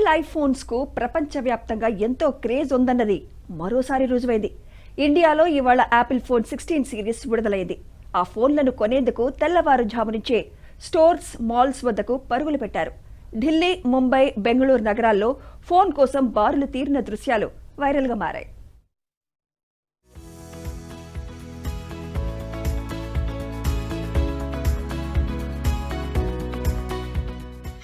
Apple iPhones కు ప్రపంచవ్యాప్తంగా ఎంతో క్రేజ్ ఉందన్నది మరోసారి రుజువైంది. ఇండియాలో ఇవాళ యాపిల్ ఫోన్ 16 సిరీస్ విడుదలైంది. ఆ ఫోన్లను కొనేందుకు తెల్లవారుజాము నుంచే స్టోర్స్, మాల్స్ వద్దకు పరుగులు పెట్టారు. ఢిల్లీ, ముంబై, బెంగళూరు నగరాల్లో ఫోన్ కోసం బారులు తీరిన దృశ్యాలు వైరల్గా మారాయి.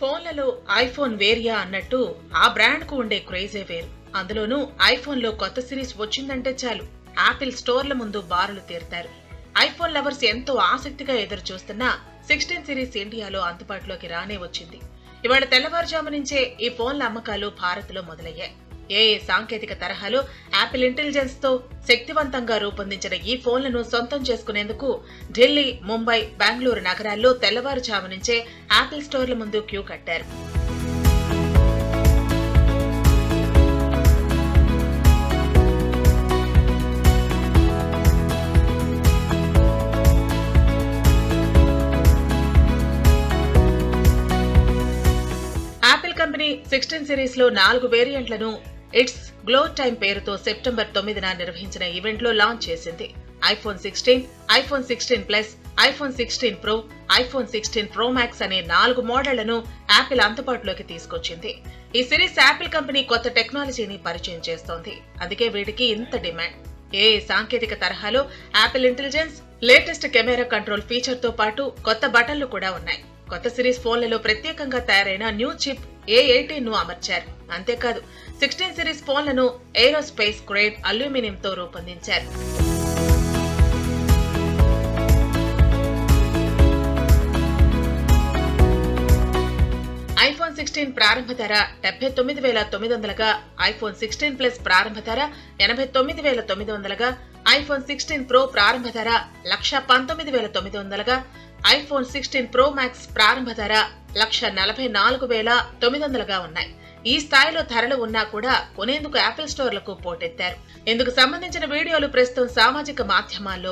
ఫోన్లలో ఐఫోన్ వేరియా అన్నట్టు ఆ బ్రాండ్ కు ఉండే క్రేజే వేరు. అందులోనూ ఐఫోన్ లో కొత్త సిరీస్ వచ్చిందంటే చాలు యాపిల్ స్టోర్ల ముందు బారులు తీరుతారు. ఐఫోన్ లవర్స్ ఎంతో ఆసక్తిగా ఎదురు చూస్తున్న 16 సిరీస్ ఇండియాలో అందుబాటులోకి రానే వచ్చింది. ఇవాళ తెల్లవారుజాము నుంచే ఈ ఫోన్ల అమ్మకాలు భారత్ లో మొదలయ్యాయి. ఏఏ సాంకేతిక తరహాలో యాపిల్ ఇంటెలిజెన్స్ తో శక్తివంతంగా రూపొందించిన ఈ ఫోన్లను సొంతం చేసుకునేందుకు ఢిల్లీ, ముంబై, బెంగళూరు నగరాల్లో తెల్లవారుజాము నుంచే యాపిల్ స్టోర్ల ముందు క్యూ కట్టారు. యాపిల్ కంపెనీ 16 సిరీస్ లో 4 వేరియంట్లను ఇట్స్ గ్లో టైమ్ పేరుతో సెప్టెంబర్ 9న నిర్వహించిన ఈవెంట్ లో లాంచ్ చేసింది. IPhone 16, iPhone 16 plus, iPhone 16 pro, iPhone 16 pro max అనే 4 మోడళ్లను యాపిల్ అందుబాటులోకి తీసుకొచ్చింది. ఈ సిరీస్ యాపిల్ కంపెనీ కొత్త టెక్నాలజీని పరిచయం చేస్తోంది. అందుకే వీటికి ఇంత డిమాండ్. ఏఏ సాంకేతిక తరహాలో Apple intelligence, latest camera control feature తో పాటు కొత్త బటన్లు కూడా ఉన్నాయి. కొత్త సిరీస్ ఫోన్లలో ప్రత్యేకంగా తయారైన న్యూ చిప్ A18 ను అమర్చారు. అంతేకాదు 16 సిరీస్ ఫోన్లను ఏరోస్పేస్ గ్రేడ్ అల్యూమినియంతో రూపొందించారు. ఐఫోన్ 16 ప్రారంభ ధర 79,900గా, ఐఫోన్ 16 ప్లస్ ప్రారంభ ధర 89,900గా, ఐఫోన్ 16 ప్రో ప్రారంభ ధర 1,19,900గా, ఐఫోన్ 16 ప్రో మ్యాక్స్ ప్రారంభ ధర 1,44,900గా ఉన్నాయి. ఈ స్థాయిలో ధరలు ఉన్నా కూడా కొనేందుకు యాపిల్ స్టోర్లకు పోటెత్తారు. ఇందుకు సంబంధించిన వీడియోలు ప్రస్తుతం సామాజిక మాధ్యమాల్లో